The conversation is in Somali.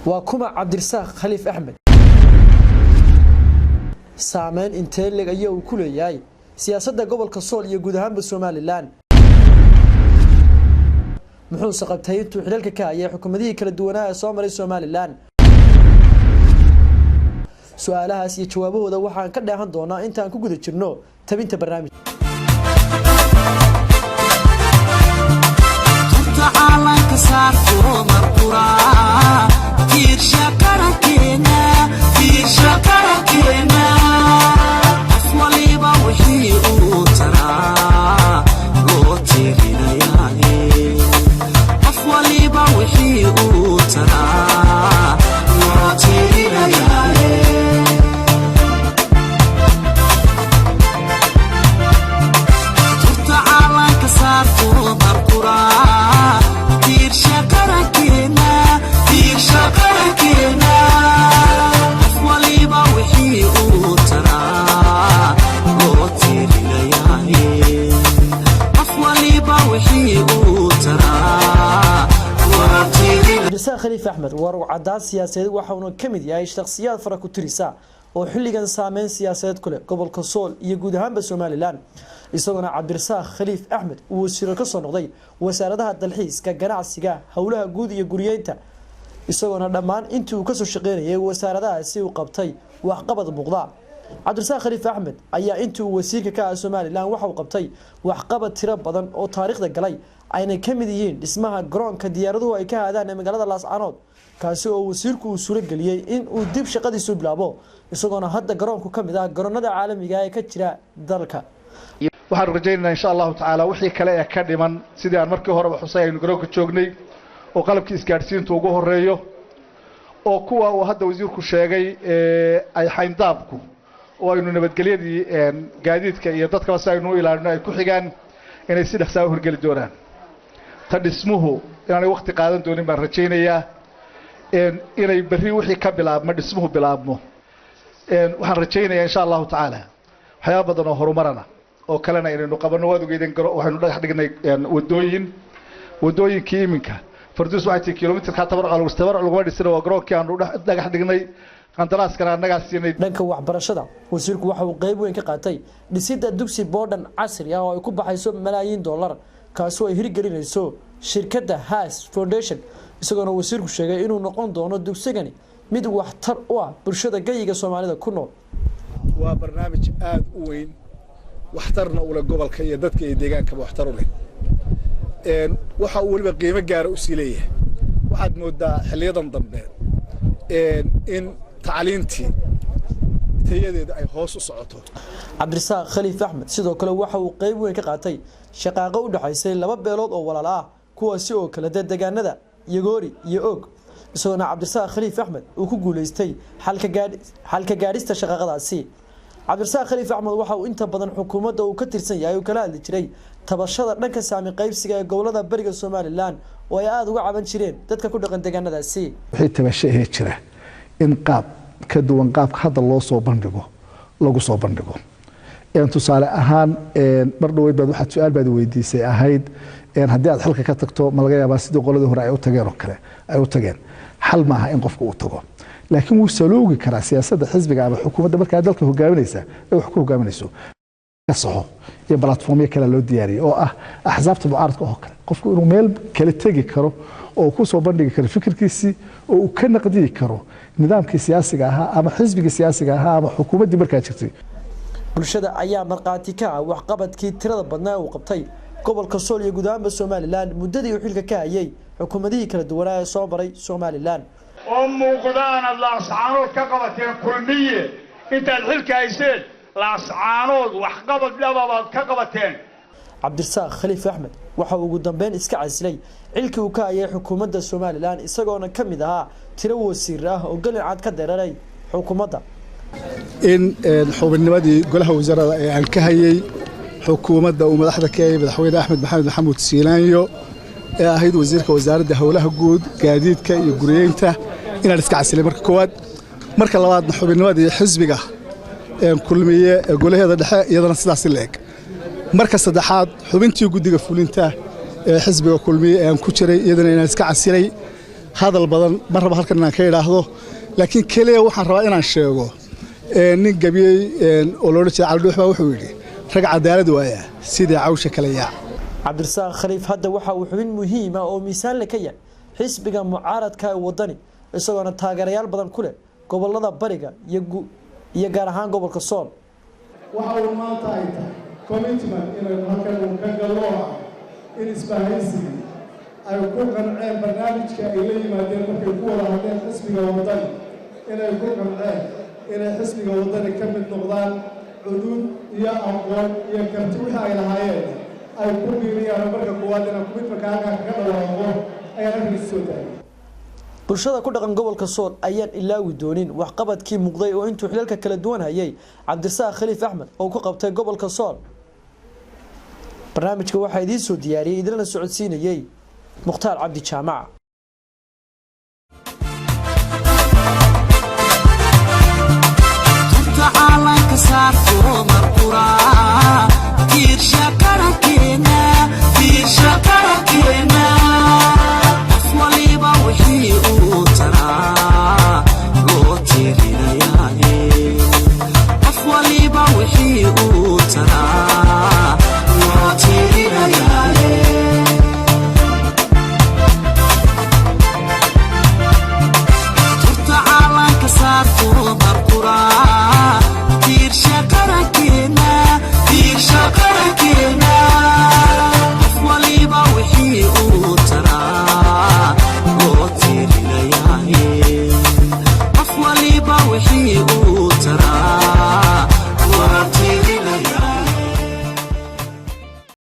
وكما عبد الرزاق خليف أحمد سامين intee leg ayaa uu ku leeyahay siyaasadda gobolka Sool iyo guud ahaan Soomaaliland muxuu saqabtay intuu xilalka ka hayay xukuumadihii kala duwanaa ee soo maray Soomaaliland su'aalahaas iyo jawaabahooda waxaan ka dheehan doonaa intaan ku guda jirno tabinta barnaamij خليف أحمد وعداد سياسات وحنا كمد يعني شخصيات فرق تريسا وحلقا سامين سياسات كله قبل كسول يجودهم بسوماليلاند يسوون عبد الرزاق خليف أحمد وشركة صنعدي وساردها التلحيس كجناع السجاء حولها جود يجورينتا يسوون دمان انتو كسر شقيري وساردها سيو قبطي وقبض المقضاء عبد الرزاق خليف أحمد أي انتو وسيكا كسوماليلاند وحو قبطي وقبض تراب بدن أو تاريخ الجلي ayna kamidiyeen dhismaha garoonka diyaaraduhu ay ka aadaan magaalada Laascaanood kaasi oo wasiirku uu suura galiyay in uu dib shaqadiisu bilaabo isagoona hadda garoonku kamid ah garoonada caalamiga ah ee ka jira dalka waxaan rajaynaynaa insha Allah taala wixii kale ee ka dhiman sidii aan markii hore xusayaynu garoonka joognay oo qalabkii isgaarsiinta ugu horeeyo oo kuwa uu hadda wasiirku sheegay ay xayndaabku oo aynu nabadgelyadii gaadiidka iyo dadka wasaynu ilaalino ay ku xigaan inay si dhaxsaa u horgali doonaan tadismuhu inay waqti qaadan doonin baan rajaynayaa inay bari wixii ka bilaabmo dhismuhu bilaabmo waxaan rajaynayaa insha Allah taala waxyaabo badan oo horumarana oo kalena inaynu qabanno waad ogeydeen waxaynu dhagax dhignay wadooyinkii iminka farduus waxay kiiloomitir ka tabar lagu dhisay waa garoonkii aanu dhagax dhignay qandaraaskana annaga siinay dhanka waxbarashada wasiirku waxa uu qayb weyn ka qaatay dhisidda dugsi boodhan casri ah oo ay ku baxayso malaayiin dollar kaasoo ay hirgelinayso shirkadda Haas Foundation isagoo wasiirku sheegay inuu noqon doono dugsigani mid waxtar u ah bulshada gayiga Soomaalida ku nool waa barnaamij aad u weyn waxtarna u leh gobolka iyo dadka iyo deegaanka waxtar u leh waxa uu waliba qiimo gaar ah u sileeyahay waxaad moodaa xiliyadan dambe in تعليمتي تياديد أي هوس وصعته عبد الرزاق خليف أحمد سيدو كله وحو قيب وين كقاتي شقاقة ودحيسين لما بيلود أو ولا لا كوا سيو كلا دجاجنا ذا يجوري يأوج سونا عبد الرزاق خليف أحمد وكقول يستي حلك جاريس تشقاقة عسي عبد الرزاق خليف أحمد وحو أنت بدن حكومة وكتر سنة أيو كلا اللي تري تبشر لك سامي قيب سجى جولة ذا برج الصوماليلاند ويا ذو عبن شيرين تذكر كل دجاجنا ذا سي حيت تبشر هيك شره in qaab ka duwan qaabka hadda loo soo bandhigo lagu soo bandhigo tusaale ahaan mar dhaweyd baad waxaad su'aal baad weydiisay ahayd haddii aad xalka ka tagto ma laga yaabaa sidii qoladii hore ay u tageen oo kale ay u tageen xal maaha in qofku uu tago laakiin wuu saloogi karaa siyaasadda xisbiga ama xukuumadda markaa dalka hogaaminaysa ay wax ku hogaaminayso ka saxo iyo platformyo kale loo diyaariyay oo ah axsaabta mucaaradka oo kale qofku inuu meel kale tagi karo oo ku soo bandhigi karo fikirkiisii oo uu ka naqdi karo nidaamkii siyaasiga ahaa ama xisbiga siyaasiga ahaa ama xukuumadda markaa jirtay bulshada ayaa marqaati ka ah waxqabadkii tirada badnaa uu qabtay gobolka Sool iyo guud ahaan Soomaaliland muddadii uu xilka ka hayay xukuumadihii kala duwanaa ee soo maray Soomaaliland oo muuqdaan Laascaanood ka qabateen kulmiye intaad xilka hayseen Laascaanood waxqabad labaad ka qabateen عبد الرزاق خليف أحمد وحاو ugu dambeyn iska caslay cilkii uu ka hayay xukuumadda Soomaaliland isagoona kamid ahaa tiro wasiir ah oo galin cad ka dheeranay xukuumadda in xubinnimadii golaha wasaaradda ee aan ka hayay xukuumadda uu madaxda ka yahay madaxweyne Axmed Maxamed Maxamuud Siilaanyo ee ahayd wasiirka wasaaradda howlaha guud gaadiidka iyo guriyeynta inaan iska caslay marka koowaad marka labaadna xubinnimadii xisbiga kulmiye golaheeda dhexe iyadana sidaas leeg marka saddexaad xubintii guddiga fulinta xisbiga kulmiye aan ku jiray iyadana inaan iska casilay hadal badan ma rabo halkan inaan ka idhaahdo laakiin kaliya waxaan rabaa inaan sheego nin gabiyey oo loo jeedo Cali Dhuux baa wuxuu yiri rag cadaalad waaya sidii cawsha kala yaac cabdirasaaq khaliif hadda waxa uu xubin muhiim ah oo miisaan leh ka yahay xisbiga mucaaradka ee wadani isagoona taageerayaal badan ku leh gobolada bariga iyo gaar ahaan gobolka Sool waxa uu maanta ay tahay commitment inay halkan uu ka galo in isbahaysiga ay ku qanceen barnaamijka ay la yimaadeen markay ku wada hadleen xisbiga wadani inay ku qanceen inay xisbiga wadani ka mid noqdaan cudud iyo aqoon iyo karti wixii ay lahaayeen ay ku biiriyaan marka kuwaad inay commitment ka dhawaaqo ay arrin soo taagay bulshada ku dhaqan gobolka Sool ayaan ilaawi doonin wax qabadkii muuqday oo intuu xilalka kala duwan hayay Cabdirasaaq Khaliif Axmed oo ku qabtay gobolka Sool barnaamijka waxa idin soo diyaariyay idinna socodsiinayay Mukhtaar Cabdi Jaamac تعالى كسر فوق القرى كير شكرك